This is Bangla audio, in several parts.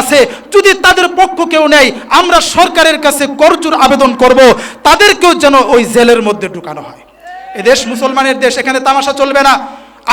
আছে, যদি তাদের পক্ষ কেউ নেই, আমরা সরকারের কাছে করজোর আবেদন করব তাদেরকেও যেন ওই জেলের মধ্যে ঢুকানো হয়। এদেশ মুসলমানের দেশ, এখানে তামাশা চলবে না।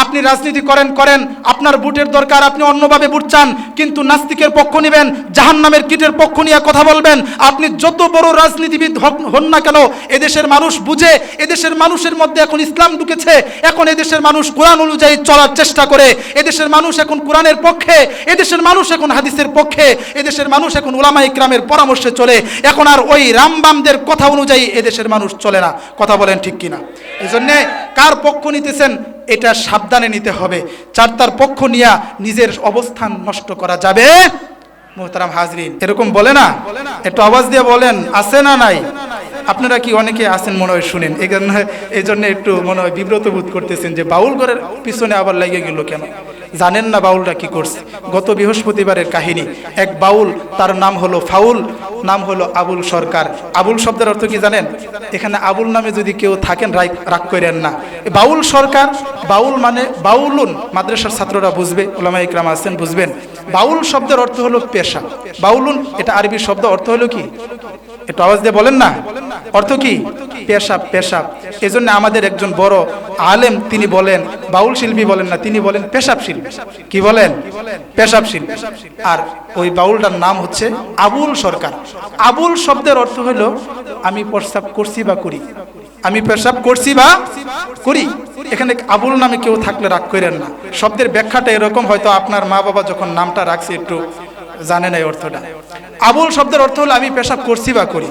আপনি রাজনীতি করেন, আপনার ভোটের দরকার, আপনি অন্যভাবে ভোট চান, কিন্তু নাস্তিকের পক্ষ নেবেন, জাহান্নামের কীটের পক্ষ নিয়ে কথা বলবেন। আপনি যত বড় রাজনীতিবিদ হন না কেন, এদেশের মানুষ বুঝে, এদেশের মানুষের মধ্যে এখন ইসলাম ঢুকেছে, এখন এদেশের মানুষ কোরআন অনুযায়ী চলার চেষ্টা করে, এদেশের মানুষ এখন কোরআনের পক্ষে, এদেশের মানুষ এখন হাদিসের পক্ষে, এদেশের মানুষ এখন উলামা ইকরামের পরামর্শে চলে। এখন আর ওই রামবামদের কথা অনুযায়ী এদেশের মানুষ চলে না। কথা বলেন ঠিক কিনা? এই জন্যে কার পক্ষ নিতেছেন এটা সাবধানে নিতে হবে। তার পক্ষ নিয়ে নিজের অবস্থান নষ্ট করা যাবে। মুহতারাম হাজরিন, এরকম বলে না? একটু আওয়াজ দিয়ে বলেন, আছে না নাই? আপনারা কি অনেকে আছেন মনে হয় শুনেন, এই জন্য একটু মনে হয় বিব্রত বোধ করতেছেন যে বাউল ঘরের পিছনে আবার লেগে গেল কেন? জানেন না বাউলটা কি করছে? গত বৃহস্পতিবারের কাহিনী। এক বাউল, তার নাম হলো ফাউল, নাম হলো আবুল সরকার। আবুল শব্দের অর্থ কি জানেন? এখানে আবুল নামে যদি কেউ থাকেন রাগ করেন না। বাউল সরকার, বাউল মানে বাউলুন, মাদ্রাসার ছাত্ররা বুঝবে, উলামা ইকরাম আছেন বুঝবেন। বাউল শব্দের অর্থ হলো পেশা। বাউলুন এটা আরবি শব্দ, অর্থ হলো কি? একটু আওয়াজ দিয়ে বলেন না, অর্থ কি? পেশাব, পেশাব। এই জন্য আমাদের একজন বড় আলেম তিনি বলেন, বাউল শিল্পী বলেন না, তিনি বলেন পেশাব শিল্পী। কি বলেন? পেশাব শিল্পী। আর ওই বাউলটার নাম হচ্ছে আবুল সরকার। আবুল শব্দের অর্থ হলো আমি প্রস্রাব করছি বা করি, আমি পেশাব করছি বা করি। এখানে আবুল নামে কেউ থাকলে রাগ করেন না। শব্দের ব্যাখ্যাটা এরকম, হয়তো আপনার মা বাবা যখন নামটা রাখছে একটু জানেন এই অর্থটা। আবুল শব্দের অর্থ হলো আমি পেশাব করছি বা করি।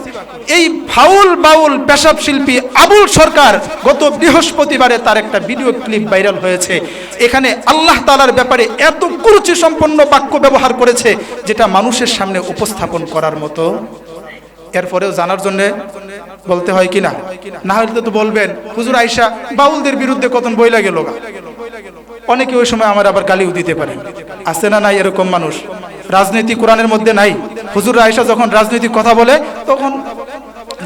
এই ফাউল বাউল পেশাব শিল্পী আবুল সরকার গত বৃহস্পতিবারে তার একটা ভিডিও ক্লিপ ভাইরাল হয়েছে। এখানে আল্লাহ তাআলার ব্যাপারে এত কুরুচি সম্পন্ন বাক্য ব্যবহার করেছে যেটা মানুষের সামনে উপস্থাপন করার মতো। এরপরেও জানার জন্য বলতে হয় কিনা? না হলে তো বলবেন হুজুর আয়েশা বাউলদের বিরুদ্ধে কত বইলা গেল। অনেকে ওই সময় আমার আবার গালিও দিতে পারেন। আছে না নাই এরকম মানুষ? রাজনীতি কোরআনের মধ্যে নাই। হুজুর আয়েশা যখন রাজনীতি কথা বলে তখন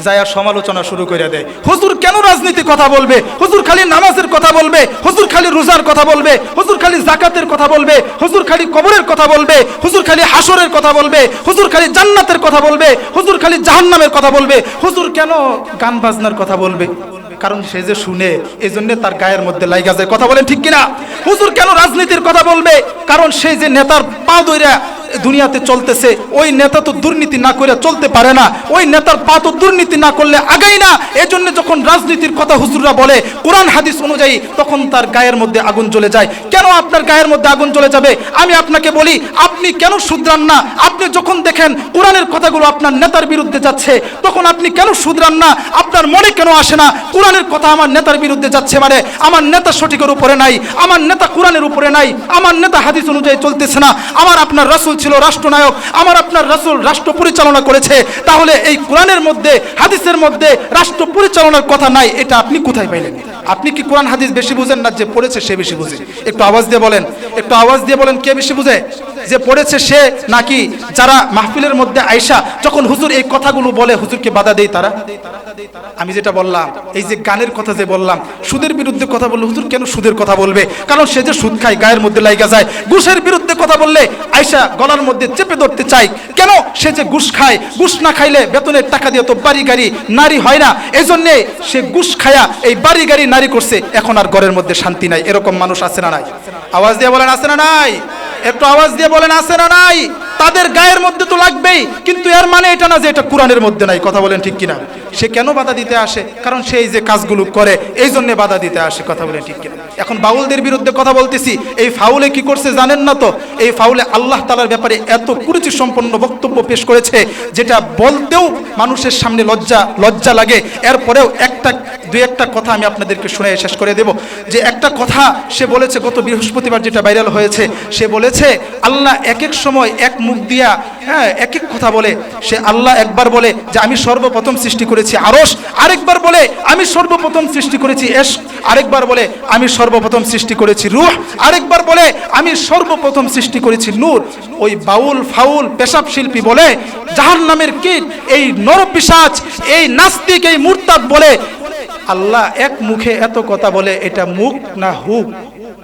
যায়া সমালোচনা শুরু করে দেয়। হুজুর কেন রাজনীতি কথা বলবে? হুজুর খালি নামাজের কথা বলবে, হুজুর খালি রোজার কথা বলবে, হুজুর খালি যাকাতের কথা বলবে, হুজুর খালি কবরের কথা বলবে, হুজুর খালি হাসরের কথা বলবে, হুজুর খালি জান্নাতের কথা বলবে, হুজুর খালি জাহান্নামের কথা বলবে। হুজুর কেন গান বাজনার কথা বলবে? কারণ সে যে শুনে, এই জন্য তার গায়ের মধ্যে লাইগা যায়। কথা বলেন ঠিক কিনা? হুজুর কেন রাজনীতির কথা বলবে? কারণ সেই যে নেতার পা ধইরা দুনিয়াতে চলতেছে, ওই নেতা তো দুর্নীতি না করে চলতে পারে না, ওই নেতার পা তো দুর্নীতি না করলে আগাই না। এজন্য যখন রাজনীতির কথা হুজুররা বলে কোরআন হাদিস অনুযায়ী, তখন তার গায়ের মধ্যে আগুন জ্বলে যায়। কেন আপনার গায়ের মধ্যে আগুন জ্বলে যাবে? আমি আপনাকে বলি, আপনি কেন শুধরান না? আপনি যখন দেখেন কোরআনের কথাগুলো আপনার নেতার বিরুদ্ধে যাচ্ছে, তখন আপনি কেন শুধরান না? আপনার মনে কেন আসে না কোরআনের কথা আমার নেতার বিরুদ্ধে যাচ্ছে, মানে আমার নেতা সঠিকের উপরে নাই, আমার নেতা কোরআনের উপরে নাই, আমার নেতা হাদিস অনুযায়ী চলতেছে না, আমার আপনার রাসূল ছিল রাষ্ট্রনায়ক, আমার আপনার রাসূল রাষ্ট্র পরিচালনা করেছে, তাহলে এই কোরআনের মধ্যে হাদিসের মধ্যে রাষ্ট্র পরিচালনার কথা নাই, এটা আপনি কোথায় পাইলেন? আপনি কি কোরআন হাদিস বেশি বুঝেন না যে পড়েছে সে বেশি বুঝে? একটু আওয়াজ দিয়ে বলেন, একটু আওয়াজ দিয়ে বলেন, কে বেশি বুঝে? যে পড়েছে সে, নাকি যারা মাহফিলের মধ্যে আয়েশা যখন হুজুর এই কথাগুলো বলে হুজুরকে বাধা দেয় তারা? আমি যেটা বললাম, এই যে গানের কথা যে বললাম, সুদের বিরুদ্ধে কথা বললে হুজুর কেন সুদের কথা বলবে? কারণ সে যে সুদ খায় গায়ের মধ্যে লাইগা যায়। ঘুষের বিরুদ্ধে কথা বললে আয়েশা গলার মধ্যে চেপে ধরতে চাই, কেন? সে যে ঘুষ খায়, ঘুষ না খাইলে বেতনের টাকা দিয়ে তো বাড়ি গাড়ি নারী হয় না, এই জন্যে সে ঘুষ খায়া এই বাড়ি গাড়ি নারী করছে, এখন আর ঘরের মধ্যে শান্তি নাই। এরকম মানুষ আছে না নাই? আওয়াজ দিয়ে বলেন আছে না নাই? একটু আওয়াজ দিয়ে বলেন আছে না নাই? তাদের গায়ের মধ্যে তো লাগবেই, কিন্তু এর মানে এটা না যে এটা কোরআনের মধ্যে নাই। কথা বলেন ঠিক কিনা? সে কেন বাধা দিতে আসে? কারণ সে এই যে কাজগুলো করে এই জন্য বাধা দিতে আসে। কথা বলেন ঠিক কিনা? এখন বাউলদের বিরুদ্ধে কথা বলতেছি, এই ফাউলে কি করছে জানেন না তো? এই ফাউলে আল্লাহ তাআলার ব্যাপারে এত কুরুচি সম্পন্ন বক্তব্য পেশ করেছে যেটা বলতেও মানুষের সামনে লজ্জা লাগে। এরপরেও দুই একটা কথা আমি আপনাদেরকে শুনে শেষ করে দেব। যে একটা কথা সে বলেছে গত বৃহস্পতিবার, যেটা ভাইরাল হয়েছে, সে বলেছে আল্লাহ এক এক সময় এক মুখ দিয়া এক এক কথা বলে। সে আল্লাহ একবার বলে যে আমি সর্বপ্রথম সৃষ্টি করেছি আরশ, আরেকবার বলে আমি সর্বপ্রথম সৃষ্টি করেছি ইশক, আরেকবার বলে আমি সর্বপ্রথম সৃষ্টি করেছি রূহ, আরেকবার বলে আমি সর্বপ্রথম সৃষ্টি করেছি নূর। ওই বাউল ফাউল পেশাব শিল্পী বলে জাহান্নামের কীট, এই নরপিশাচ, এই নাস্তিক, এই মুরতাদ বলে আল্লাহ এক মুখে এত কথা বলে, এটা মুখ না হুক?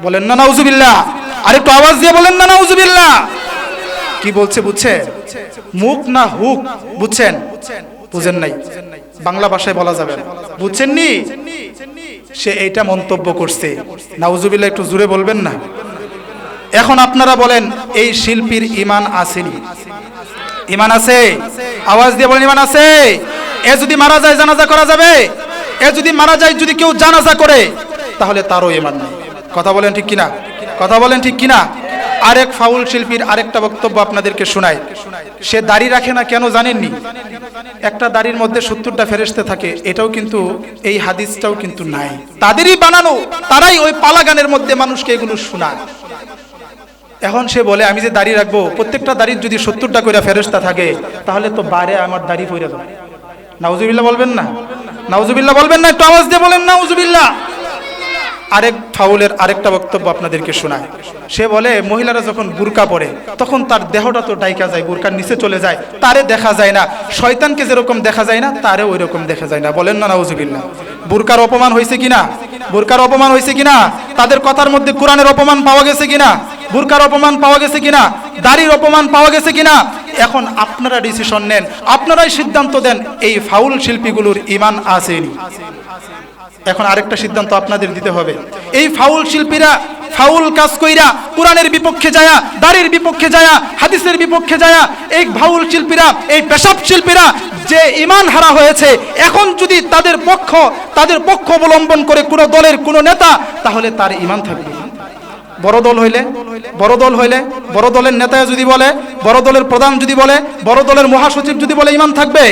বলেন না নাউজুবিল্লাহ? আরেকটু আওয়াজ দিয়ে বলেন না নাউজুবিল্লাহ? কি বলছে বুঝছেন? মুখ না হুক, বুঝছেন? বুঝেন নাই, বাংলা ভাষায় বলা যাবে না, বুঝছেননি? সে এইটা মন্তব্য করছে। নাউজুবিল্লাহ, একটু জোরে বলবেন না? এখন আপনারা বলেন, এই শিল্পীর ঈমান আসেনি? ঈমান আছে? আওয়াজ দিয়ে বলেন, ঈমান আছে? এ যদি মারা যায় জানাজা করা যাবে? এ যদি মারা যায়, যদি কেউ জানাজা করে, তাহলে তারও ঈমান নেই। কথা বলেন ঠিক কিনা? কথা বলেন ঠিক কিনা? আরেক ফাউল শিল্পীর আরেকটা বক্তব্য আপনাদেরকে শোনায়। সে দাড়ি রাখে না কেন জানেননি? একটা দাড়ির মধ্যে 70টা ফেরেশতা থাকে, এটাও কিন্তু, এই হাদিসটাও কিন্তু নাই, তাদেরই বানানো, তারাই ওই পালা গানের মধ্যে মানুষকে এগুলো শোনায়। এখন সে বলে, আমি যে দাড়ি রাখবো, প্রত্যেকটা দাড়ির যদি 70টা করে ফেরেশতা থাকে, তাহলে তো বারে আমার দাড়ি পড়ে যাবে। নাউজুবিল্লাহ বলবেন না? নাউজুবিল্লাহ বলবেন না? একটু আওয়াজ দিয়ে বলেন নাউজুবিল্লাহ। আরেক ফাউলের আরেকটা বক্তব্য আপনাদেরকে শোনায়। সে বলে, মহিলারা যখন বুরকা পরে, তখন তার দেহটা তো ডাইকা যায়, বুরকার নিচে চলে যায়, তারে দেখা যায় না। শয়তানকে যেরকম দেখা যায় না, তারে ওই রকম দেখা যায় না। বলেন না নাউজুবিল্লাহ? বুরকার অপমান হয়েছে কিনা? বুরকার অপমান হয়েছে কিনা? তাদের কথার মধ্যে কোরআনের অপমান পাওয়া গেছে কিনা? বুরকার অপমান পাওয়া গেছে কিনা? দাড়ির অপমান পাওয়া গেছে কিনা? এখন আপনারা ডিসিশন নেন, আপনারাই সিদ্ধান্ত দেন, এই ফাউল শিল্পীগুলোর ঈমান আসেনি? এখন আরেকটা সিদ্ধান্ত আপনাদের দিতে হবে। এই ফাউল শিল্পীরা ফাউল কাজ কইরা কোরআনের বিপক্ষে যায়া, দাড়ির বিপক্ষে যায়া, হাদিসের বিপক্ষে যায়া, এই ফাউল শিল্পীরা, এই পেশাব শিল্পীরা যে ঈমান হারা হয়েছে, এখন যদি তাদের পক্ষ অবলম্বন করে কোনো দলের কোনো নেতা, তাহলে তার ঈমান থাকবে। বড় দল হইলে, বড় দলের নেতা যদি বলে, বড় দলের প্রধান যদি বলে, বড় দলের মহাসচিব যদি বলে, ঈমান থাকবে?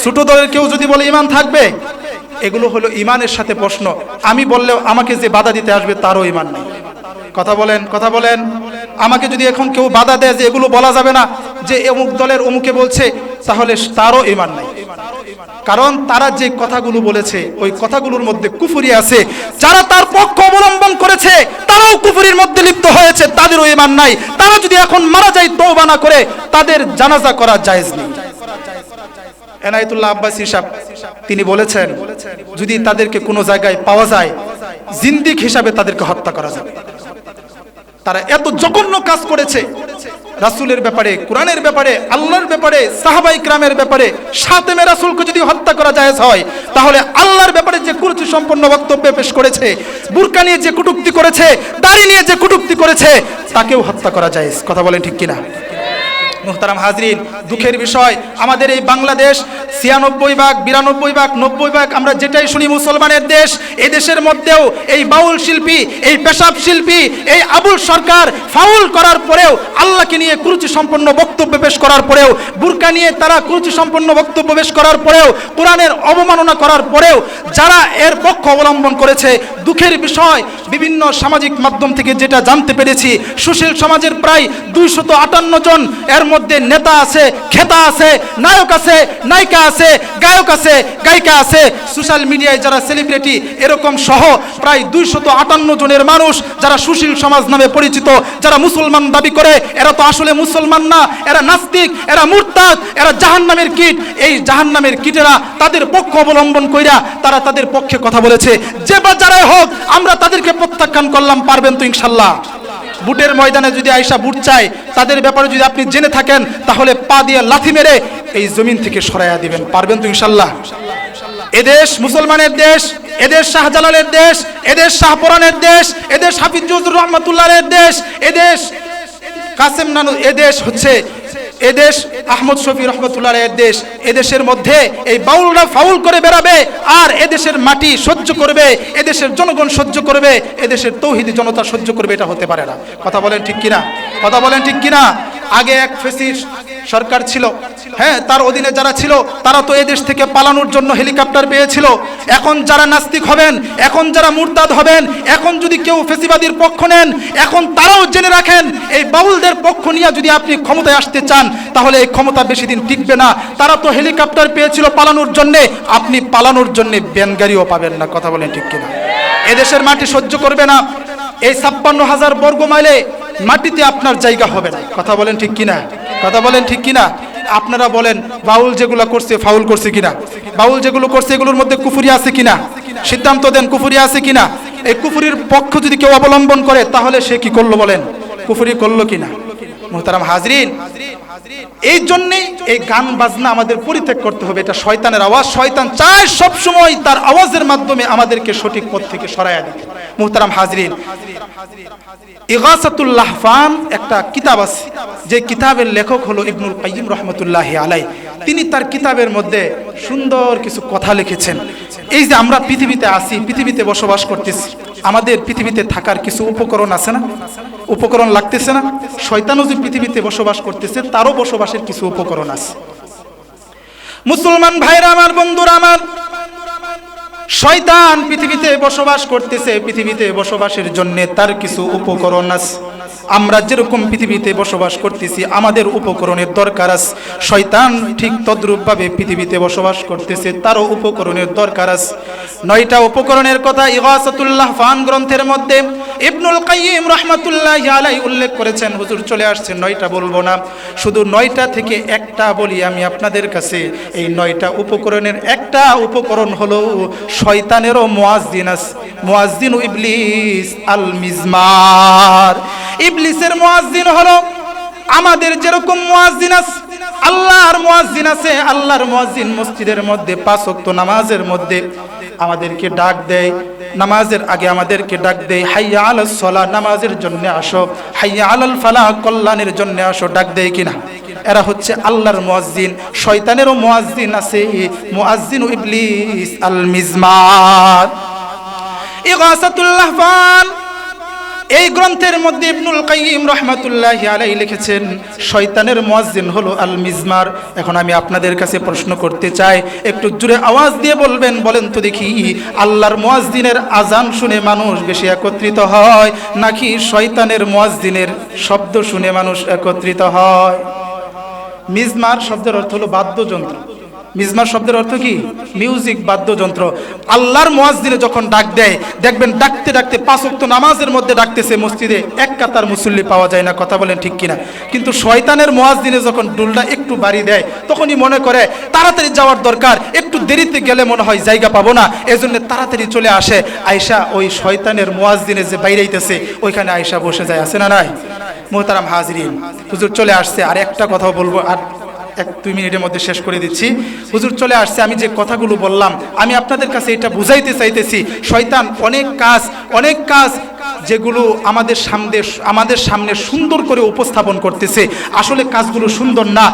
ছোট দলের কেউ যদি বলে, ঈমান থাকবে? এগুলো হলো ঈমানের সাথে প্রশ্ন। আমি বললেও আমাকে যে বাধা দিতে আসবে, তারও ঈমান নেই। কথা বলেন, কথা বলেন। আমাকে যদি এখন কেউ বাধা দেয় যে এগুলো বলা যাবে না, যে অমুক দলের অমুকে বলছে, তাহলে তারও ঈমান নাই। কারণ তারা যে কথাগুলো বলেছে, ওই কথাগুলোর মধ্যে কুফরি আছে। যারা তার পক্ষ অবলম্বন করেছে, তারাও কুফরির মধ্যে লিপ্ত হয়েছে, তাদেরও ঈমান নাই। তারা যদি এখন মারা যায় তওবা না করে, তাদের জানাজা করা জায়েজ নেই। এনায়েতুল্লাহ আব্বাসী সাহেব তিনি বলেছেন, যদি তাদেরকে কোনো জায়গায় পাওয়া যায়, জিন্দিক হিসাবে তাদেরকে হত্যা করা যাবে। তারা এত জঘন্য কাজ করেছে, রাসূলের ব্যাপারে, কোরআনের ব্যাপারে, আল্লাহর ব্যাপারে, সাহাবায়ে কিরামের ব্যাপারে। সাতেমে রাসূলকে যদি হত্যা করা জায়েজ হয়, তাহলে আল্লাহর ব্যাপারে যে কুরুচি সম্পন্ন বক্তব্য পেশ করেছে, বুরকা নিয়ে যে কটূক্তি করেছে, দাড়ি নিয়ে যে কটূক্তি করেছে, তাকেও হত্যা করা জায়েজ। কথা বলেন ঠিক কিনা? মুহতারাম হাজরিন, দুঃখের বিষয়, আমাদের এই বাংলাদেশ ৯৬ ভাগ, ৯২ ভাগ, ৯০ ভাগ আমরা যেটাই শুনি মুসলমানের দেশ। এই দেশের মধ্যেও এই বাউল শিল্পী, এই পেশাব শিল্পী, এই আবুল সরকার ফাউল করার পরেও, আল্লাহকে নিয়ে কুরুচি সম্পন্ন বক্তব্য পেশ করার পরেও, বুরকা নিয়ে তারা কুরুচি সম্পন্ন বক্তব্য পেশ করার পরেও, কোরআনের অবমাননা করার পরেও যারা এর পক্ষ অবলম্বন করেছে, দুঃখের বিষয়, বিভিন্ন সামাজিক মাধ্যম থেকে যেটা জানতে পেরেছি, সুশীল সমাজের প্রায় ২৫৮ জন, এর মধ্যে নেতা আছে, খেতা আছে, নায়ক আছে, নায়িকা আছে, গায়ক আছে, গায়িকা আছে, সোশ্যাল মিডিয়ায় যারা সেলিব্রিটি, এরকম সহ প্রায় ২৫৮ জনের মানুষ যারা সুশীল সমাজ নামে পরিচিত, যারা মুসলমান দাবি করে, এরা তো আসলে মুসলমান না, এরা নাস্তিক, এরা মুরতাদ, এরা জাহান্নামের কীট। এই জাহান্নামের কীটেরা তাদের পক্ষ অবলম্বন কইরা তারা তাদের পক্ষে কথা বলেছে। যে বা যারাই হোক, আমরা তাদেরকে প্রত্যাখ্যান করলাম। পারবেন তো ইনশাল্লাহ? বুটের ময়দানে যদি আয়সা বুট চায়, তাদের ব্যাপারে যদি আপনি জেনে থাকেন, তাহলে পা দিয়ে লাথি মেরে এই জমিন থেকে সরাইয়া দিবেন। পারবেন তো ইনশাল্লাহ? এদেশ মুসলমানের দেশ, এদেশ শাহজালালের দেশ, এদেশ শাহপরানের দেশ, এদেশ হাফিজুর রহমাতুল্লাহের দেশ, এদেশ কাসেম নানু, এদেশ হচ্ছে এদেশ আহমদ শফি রহমতুল্লাহের দেশ। এদেশের মধ্যে এই বাউলরা ফাউল করে বেড়াবে, আর এদেশের মাটি সহ্য করবে, এদেশের জনগণ সহ্য করবে, এদেশের তৌহিদি জনতা সহ্য করবে? এটা হতে পারে না। কথা বলেন ঠিক কিনা? কথা বলেন ঠিক কিনা? আগে এক ফ্যাসিস্ট সরকার ছিল, হ্যাঁ, তার অধীনে যারা ছিল, তারা তো এদেশ থেকে পালানোর জন্য হেলিকপ্টার পেয়েছিল। এখন যারা নাস্তিক হবেন, এখন যারা মুরতাদ হবেন, এখন যদি কেউ ফ্যাসিবাদীর পক্ষ নেন, এখন তারাও জেনে রাখেন, এই বাউলদের পক্ষ নিয়ে যদি আপনি ক্ষমতায় আসতে চান, তাহলে এই ক্ষমতা বেশি দিন টিকবে না। তারা তো হেলিকপ্টার পেয়েছিল পালানোর জন্যে, আপনি পালানোর জন্যে ব্যানগাড়িও পাবেন না। কথা বলেন ঠিক কিনা? এদেশের মাটি সহ্য করবে না। এই ৫৬,০০০ বর্গ মাইলে মাটিতে আপনার জায়গা হবে না। কথা বলেন ঠিক কিনা? কথা বলেন ঠিক কিনা? আপনারা বলেন, বাউল যেগুলো করছে ফাউল করছে কিনা? বাউল যেগুলো করছে এগুলোর মধ্যে কুফরি আছে কিনা? সিদ্ধান্ত দেন, কুফরি আছে কিনা? এই কুফরির পক্ষ যদি কেউ অবলম্বন করে, তাহলে সে কি করলো বলেন? কুফরি করলো কিনা? মুহতারাম হাজরিন, এই জন্যেই এই গান বাজনা আমাদের পরিত্যাগ করতে হবে। এটা শয়তানের আওয়াজ। শয়তান চায় সবসময় তার আওয়াজের মাধ্যমে আমাদেরকে সঠিক পথ থেকে সরাইয়া দিতে। মুহতারাম হাজরিন, ইগাসাতুল লাহফান একটা কিতাব আছে, যে কিতাবের লেখক হলো ইবনুল কাইয়িম রহমতুল্লাহি আলাইহি। তিনি তার কিতাবের মধ্যে সুন্দর কিছু কথা লিখেছেন। এই যে আমরা পৃথিবীতে আছি, পৃথিবীতে বসবাস করতেছি, আমাদের পৃথিবীতে থাকার কিছু উপকরণ আছে না? উপকরণ লাগতেছে না? শয়তানও যে পৃথিবীতে বসবাস করতেছে, তারও বসবাসের কিছু উপকরণ আছে। মুসলমান ভাইরা আমার, বন্ধুরা আমার, শয়তান পৃথিবীতে বসবাস করতেছে, পৃথিবীতে বসবাসের জন্য তার কিছু উপকরণ আছে। আমরা যেরকম পৃথিবীতে বসবাস করতেছি, আমাদের উপকরণের দরকার আছে। শয়তান ঠিক তদ্রূপভাবে পৃথিবীতে বসবাস করতেছে, তারও উপকরণের দরকার আছে। 9টা উপকরণের কথা ইগাসাতুল লাহফান গ্রন্থের মধ্যে ইবনুল কাইয়িম রাহমাতুল্লাহি আলাইহি উল্লেখ করেছেন। হুজুর চলে আসছে, 9টা বলবো না, শুধু 9টা থেকে একটা বলি আমি আপনাদের কাছে। এই 9টা উপকরণের একটা উপকরণ হলো শয়তানেরও মুয়াজ্জিন আছে। মুয়াজ্জিন ইবলিস আল মিজমার। ইবলিসের মুয়াজ্জিন হলো আমাদের যেরকম মুয়াজ্জিন আছে, আল্লাহর মুয়াজ্জিন আছে। আল্লাহর মুয়াজ্জিন মসজিদের মধ্যে 5 ওয়াক্ত নামাজের মধ্যে আমাদেরকে ডাক দেয়। নামাজের আগে আমাদেরকে ডাক দেয়, হাইয়া আলাস সালাহ, নামাজের জন্য আসো। হাইয়া আলাল ফালাহ, কল্যাণের জন্য আসো। ডাক দেয় কিনা? এরা হচ্ছে আল্লাহর মুয়াজ্জিন। শয়তানেরও মুয়াজ্জিন আছে, মুয়াজ্জিন ইবলিস আল মিজমার। ইগাসাতুল লাহফান এই গ্রন্থের মধ্যে ইবনুল কাইয়িম রাহমাতুল্লাহি আলাইহি লিখেছেন, শয়তানের মুয়াজ্জিন হলো আল মিজমার। এখন আমি আপনাদের কাছে প্রশ্ন করতে চাই, একটু জোরে আওয়াজ দিয়ে বলবেন, বলেন তো দেখি, আল্লাহর মুয়াজ্জিনের আজান শুনে মানুষ বেশি একত্রিত হয়, নাকি শয়তানের মুয়াজ্জিনের শব্দ শুনে মানুষ একত্রিত হয়? মিজমার শব্দের অর্থ হলো বাদ্যযন্ত্র। মিজমার শব্দের অর্থ কি? মিউজিক, বাদ্যযন্ত্র। আল্লাহর মুয়াজ্জিনে যখন ডাক দেয়, দেখবেন ডাকতে ডাকতে 5 ওয়াক্ত নামাজের মধ্যে ডাকতেছে, মসজিদে এক কাতার মুসল্লি পাওয়া যায় না। কথা বলেন ঠিক কিনা? কিন্তু শয়তানের মুয়াজ্জিনে যখন ডুলটা একটু বাড়ি দেয়, তখনই মনে করে তাড়াতাড়ি যাওয়ার দরকার, একটু দেরিতে গেলে মনে হয় জায়গা পাবো না, এজন্য তাড়াতাড়ি চলে আসে। আয়েশা ওই শয়তানের মুয়াজ্জিনে যে বাইরেইতেছে, ওইখানে আয়েশা বসে যায়, আছে না নাই? মুহতারাম হাজরিন, হুজুর চলে আসছে। আর একটা কথা বলবো, আর 1-2 মিনিটের মধ্যে শেষ করে দিচ্ছি। হুজুর চলে আসছে। আমি যে কথাগুলো বললাম, আমি আপনাদের কাছে এটা বুঝাইতে চাইতেছি, শয়তান অনেক কাজ যেগুলো আমাদের সামনে সুন্দর করে উপস্থাপন করতেছে, আসলে কাজগুলো সুন্দর না।